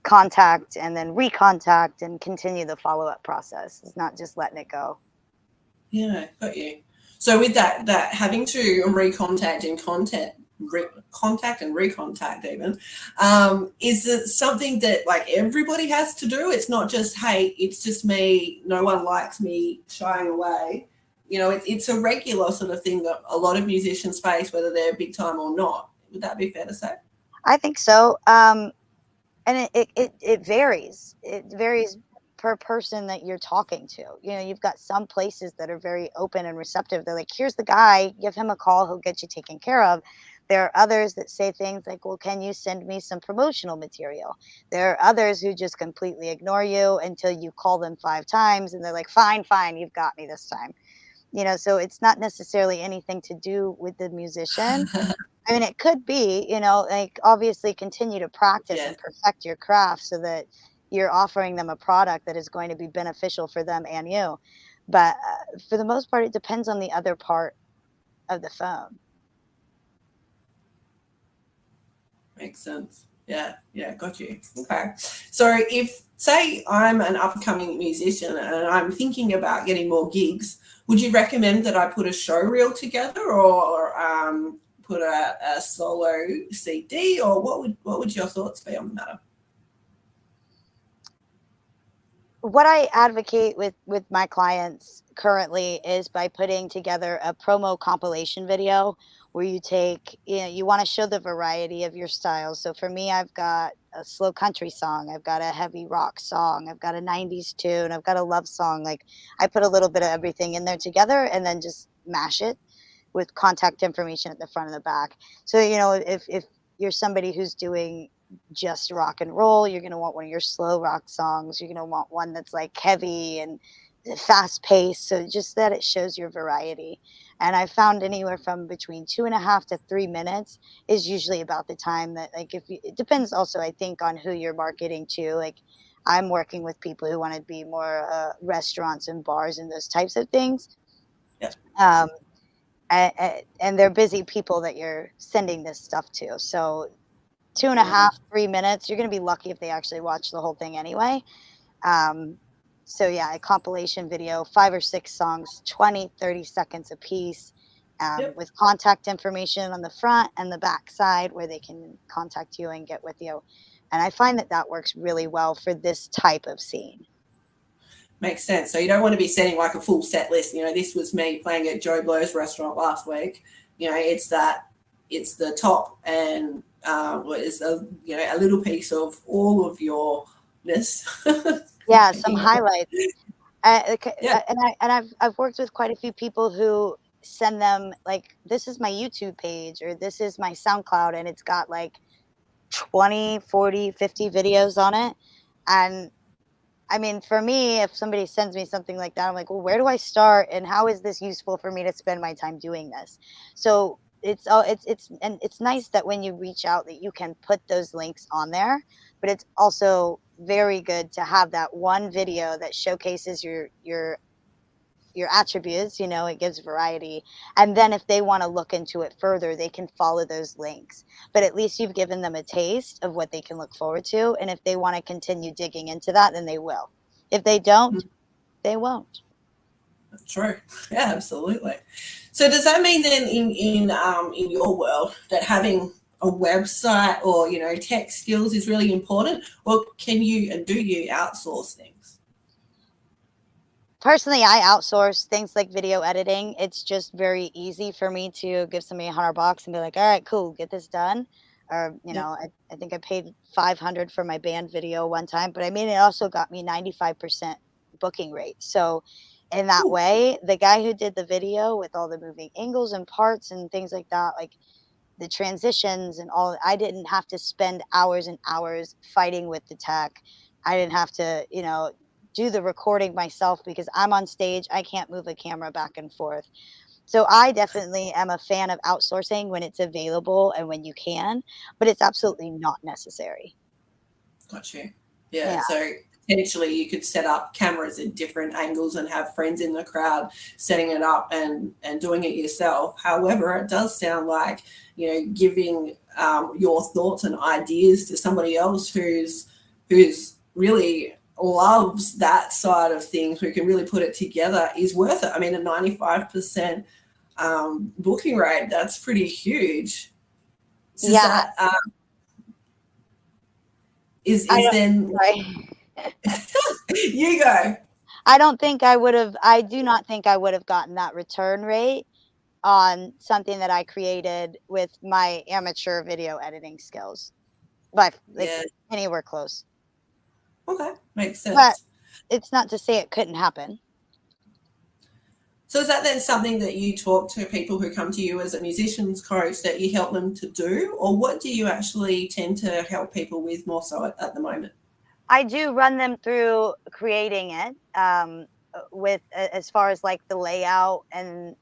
Speaker 2: contact and then recontact and continue the follow-up process. It's not just letting it go.
Speaker 1: yeah, got you. So with that having to recontact and contact and recontact even, is it something that like everybody has to do? It's not just, hey, it's just me, no one likes me, shying away. You know, it's a regular sort of thing that a lot of musicians face, whether they're big time or not. Would that be fair to say?
Speaker 2: I think so. And it varies. It varies per person that you're talking to. You know, you've got some places that are very open and receptive. They're like, here's the guy, give him a call, he'll get you taken care of. There are others that say things like, well, can you send me some promotional material? There are others who just completely ignore you until you call them 5 times, and they're like, fine, fine, you've got me this time. You know, so it's not necessarily anything to do with the musician. I mean, it could be, you know, like, obviously continue to practice
Speaker 1: Yeah.
Speaker 2: and perfect your craft so that you're offering them a product that is going to be beneficial for them and you. But for the most part, it depends on the other part of the phone.
Speaker 1: Makes sense. Yeah, yeah, got you. Okay. So if, say, I'm an upcoming musician and I'm thinking about getting more gigs, would you recommend that I put a show reel together, or put a solo CD, or what would your thoughts be on the matter?
Speaker 2: What I advocate with my clients currently is by putting together a promo compilation video, where you take, you know, you want to show the variety of your styles. So for me, I've got a slow country song, I've got a heavy rock song, I've got a 90s tune, I've got a love song. Like, I put a little bit of everything in there together and then just mash it with contact information at the front and the back. So, you know, if you're somebody who's doing just rock and roll, you're going to want one of your slow rock songs. You're going to want one that's like heavy and fast paced, so just that it shows your variety. And I found anywhere from between 2.5 to 3 minutes is usually about the time that, like, if you, it depends also, I think, on who you're marketing to. Like, I'm working with people who want to be more restaurants and bars and those types of things.
Speaker 1: Yeah.
Speaker 2: Um, and they're busy people that you're sending this stuff to. So 2.5, 3 minutes, you're going to be lucky if they actually watch the whole thing anyway. So yeah, a compilation video, 5 or 6 songs, 20, 30 seconds a piece, with contact information on the front and the back side where they can contact you and get with you. And I find that that works really well for this type of scene.
Speaker 1: Makes sense. So you don't want to be setting like a full set list. You know, this was me playing at Joe Blow's restaurant last week. You know, it's the top and what is a little piece of all of yourness.
Speaker 2: Yeah, some highlights.
Speaker 1: Yeah.
Speaker 2: And I've worked with quite a few people who send them, like, this is my YouTube page or this is my SoundCloud, and it's got like 20, 40, 50 videos on it. And I mean, for me, if somebody sends me something like that, I'm like, well, where do I start and how is this useful for me to spend my time doing this? So and it's nice that when you reach out that you can put those links on there, but it's also very good to have that one video that showcases your attributes. It gives variety, and then if they want to look into it further, they can follow those links. But at least you've given them a taste of what they can look forward to, and if they want to continue digging into that, then they will. If they don't, they won't.
Speaker 1: True. Yeah, absolutely. So does that mean then in your world that having a website or tech skills is really important, or can you and do you outsource things?
Speaker 2: Personally, I outsource things like video editing. It's just very easy for me to give somebody $100 and be like, all right, cool, get this done. Or, I think I paid 500 for my band video one time, but I mean, it also got me 95% booking rate. So in that way, the guy who did the video with all the moving angles and parts and things like that, like the transitions and all, I didn't have to spend hours and hours fighting with the tech. I didn't have to, do the recording myself because I'm on stage. I can't move a camera back and forth. So I definitely am a fan of outsourcing when it's available and when you can, but it's absolutely not necessary.
Speaker 1: Got you. Yeah. So potentially you could set up cameras at different angles and have friends in the crowd setting it up and doing it yourself. However, it does sound like, giving your thoughts and ideas to somebody else who's really loves that side of things, who can really put it together, is worth it. I mean, a 95% booking rate, that's pretty huge. So is then you go.
Speaker 2: I do not think I would have gotten that return rate on something that I created with my amateur video editing skills, but anywhere close.
Speaker 1: Okay, makes sense.
Speaker 2: But it's not to say it couldn't happen.
Speaker 1: So is that then something that you talk to people who come to you as a musician's coach, that you help them to do, or what do you actually tend to help people with more so at the moment?
Speaker 2: I do run them through creating it, with as far as like the layout and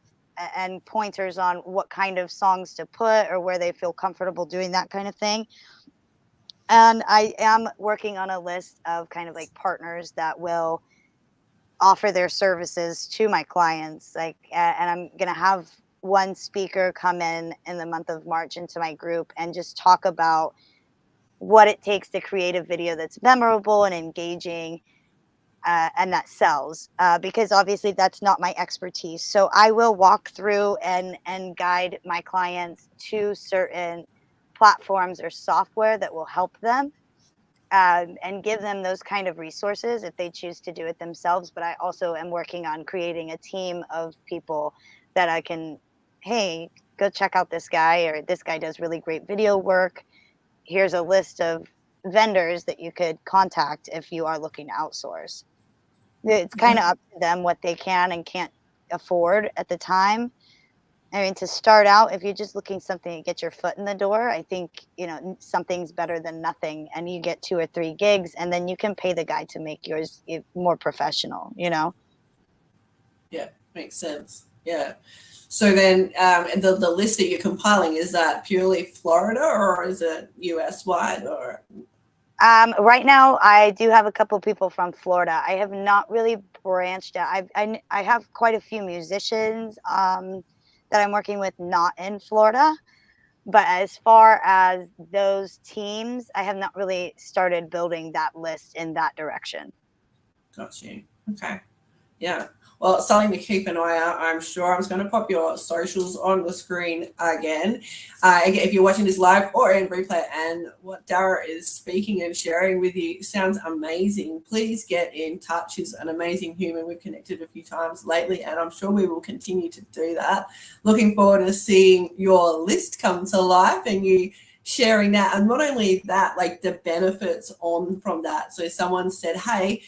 Speaker 2: pointers on what kind of songs to put or where they feel comfortable doing that kind of thing. And I am working on a list of kind of like partners that will offer their services to my clients. Like, and I'm going to have one speaker come in the month of March into my group and just talk about what it takes to create a video that's memorable and engaging, and that sells, because obviously that's not my expertise. So I will walk through and guide my clients to certain platforms or software that will help them, and give them those kind of resources if they choose to do it themselves. But I also am working on creating a team of people that I can, hey, go check out this guy, or this guy does really great video work. Here's a list of vendors that you could contact if you are looking to outsource. It's kind of up to them what they can and can't afford at the time. I mean, to start out, if you're just looking something to get your foot in the door, I think, something's better than nothing. And you get 2 or 3 gigs, and then you can pay the guy to make yours more professional,
Speaker 1: Yeah, makes sense. Yeah. So then the list that you're compiling, is that purely Florida or is it US wide or?
Speaker 2: Right now, I do have a couple people from Florida. I have not really branched out. I have quite a few musicians that I'm working with not in Florida. But as far as those teams, I have not really started building that list in that direction.
Speaker 1: Got you. Okay. Yeah. Well, it's something to keep an eye out, I'm sure. I'm just going to pop your socials on the screen again. If you're watching this live or in replay and what Darra is speaking and sharing with you sounds amazing, please get in touch. She's an amazing human. We've connected a few times lately, and I'm sure we will continue to do that. Looking forward to seeing your list come to life and you sharing that. And not only that, like the benefits on from that. So someone said, hey,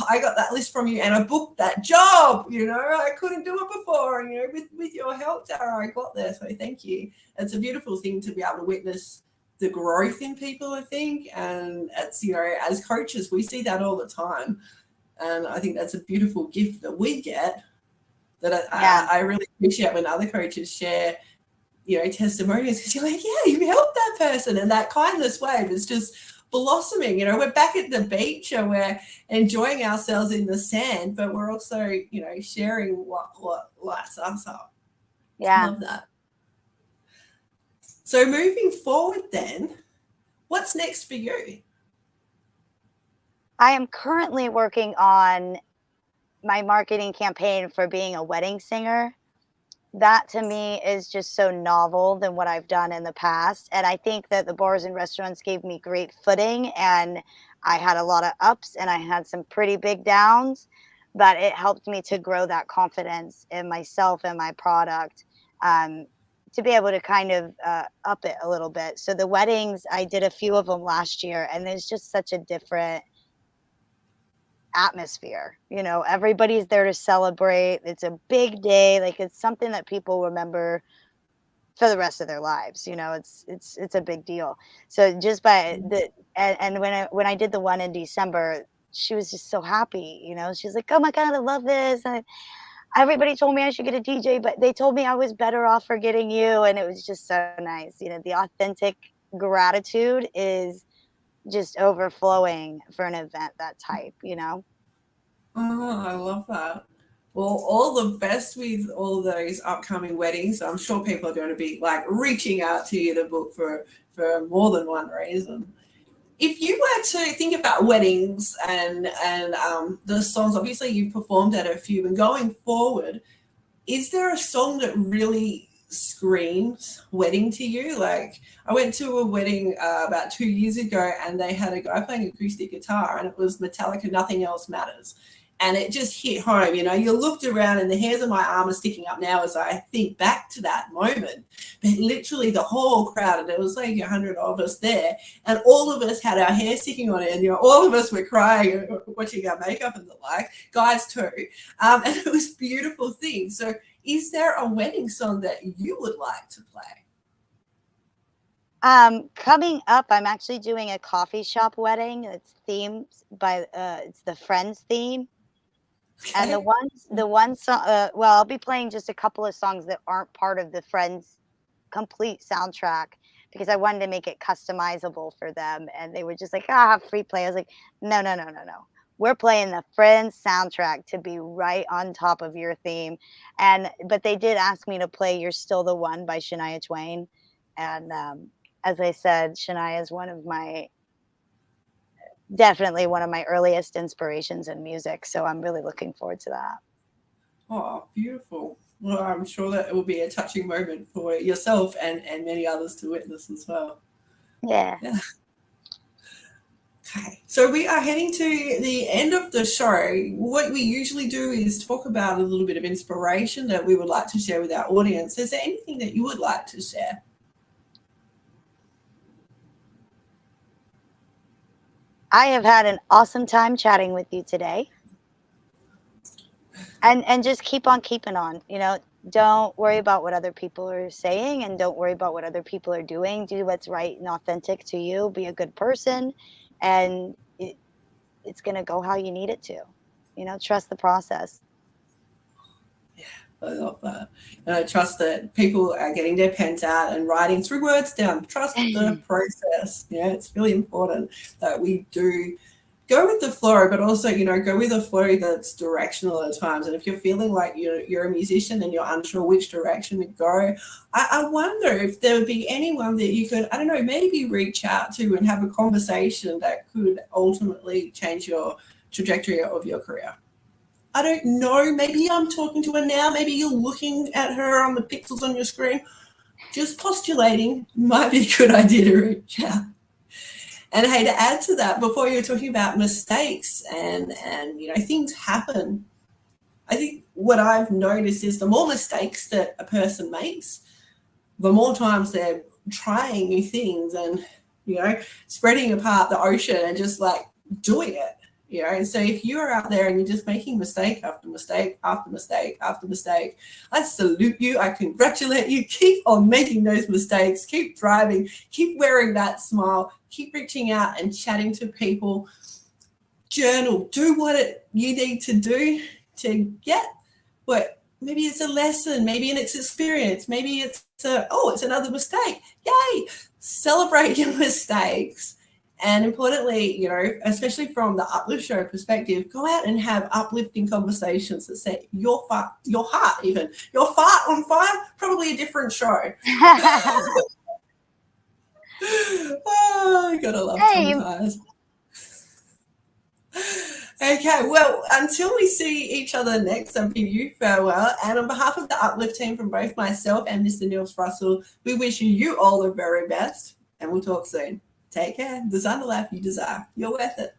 Speaker 1: I got that list from you and I booked that job, I couldn't do it before. And, with your help, Darra, I got there. So thank you. It's a beautiful thing to be able to witness the growth in people, I think. And it's, as coaches, we see that all the time. And I think that's a beautiful gift that we get that I really appreciate when other coaches share, testimonials, because you're like, yeah, you helped that person. And that kindness wave is just blossoming. We're back at the beach and we're enjoying ourselves in the sand, but we're also, sharing what lights us up.
Speaker 2: Yeah.
Speaker 1: Love that. So moving forward then, what's next for you?
Speaker 2: I am currently working on my marketing campaign for being a wedding singer. That to me is just so novel than what I've done in the past. And I think that the bars and restaurants gave me great footing, and I had a lot of ups and I had some pretty big downs, but it helped me to grow that confidence in myself and my product, to be able to kind of up it a little bit. So the weddings, I did a few of them last year, and there's just such a different atmosphere. Everybody's there to celebrate. It's a big day. Like, it's something that people remember for the rest of their lives. It's a big deal. So just by the and when I did the one in December, she was just so happy. She's like, oh my God, I love this. And everybody told me I should get a DJ, but they told me I was better off for getting you. And it was just so nice. The authentic gratitude is just overflowing for an event that type.
Speaker 1: Oh, I love that. Well, all the best with all those upcoming weddings. I'm sure people are going to be like reaching out to you to book for more than one reason. If you were to think about weddings and the songs, obviously you've performed at a few, and going forward, is there a song that really screams wedding to you? Like, I went to a wedding about 2 years ago, and they had a guy playing acoustic guitar, and it was Metallica, Nothing Else Matters. And it just hit home. You looked around and the hairs on my arm are sticking up now as I think back to that moment. But literally the whole crowd, and there was like 100 of us there, and all of us had our hair sticking on it, and all of us were crying, watching our makeup and the like, guys too. And it was a beautiful thing. So is there a wedding song that you would like to play?
Speaker 2: Coming up, I'm actually doing a coffee shop wedding. It's themed by it's the Friends theme. Okay. And the one song, I'll be playing just a couple of songs that aren't part of the Friends complete soundtrack, because I wanted to make it customizable for them. And they were just like, have free play. I was like, no. We're playing the Friends soundtrack to be right on top of your theme. But they did ask me to play You're Still the One by Shania Twain. And as I said, Shania is definitely one of my earliest inspirations in music. So I'm really looking forward to that.
Speaker 1: Oh, beautiful. Well, I'm sure that it will be a touching moment for yourself and many others to witness as well.
Speaker 2: Yeah.
Speaker 1: Okay, so we are heading to the end of the show. What we usually do is talk about a little bit of inspiration that we would like to share with our audience. Is there anything that you would like to share?
Speaker 2: I have had an awesome time chatting with you today. And just keep on keeping on. Don't worry about what other people are saying, and don't worry about what other people are doing. Do what's right and authentic to you. Be a good person, and it's going to go how you need it to. Trust the process.
Speaker 1: I love that. And I trust that people are getting their pens out and writing 3 words down. Trust the process. Yeah, it's really important that we do go with the flow, but also, go with a flow that's directional at times. And if you're feeling like you're a musician and you're unsure which direction to go, I wonder if there would be anyone that you could, I don't know, maybe reach out to and have a conversation that could ultimately change your trajectory of your career. I don't know. Maybe I'm talking to her now. Maybe you're looking at her on the pixels on your screen. Just postulating might be a good idea to reach out. And hey, to add to that, before you were talking about mistakes and things happen, I think what I've noticed is the more mistakes that a person makes, the more times they're trying new things and, spreading apart the ocean and just like doing it. And so if you're out there and you're just making mistake after mistake after mistake after mistake, I salute you. I congratulate you. Keep on making those mistakes. Keep driving. Keep wearing that smile. Keep reaching out and chatting to people. Journal. Do what you need to do to get what. Maybe it's a lesson. Maybe it's experience. Maybe it's it's another mistake. Yay! Celebrate your mistakes. And importantly, especially from the Uplift Show perspective, go out and have uplifting conversations that set your heart even. Your fart on fire, probably a different show. You gotta love tongue-ties. Okay, well, until we see each other next, I bid you farewell. And on behalf of the Uplift team from both myself and Mr. Neil Thrussell, we wish you all the very best, and we'll talk soon. Take care. Design the life you desire. You're worth it.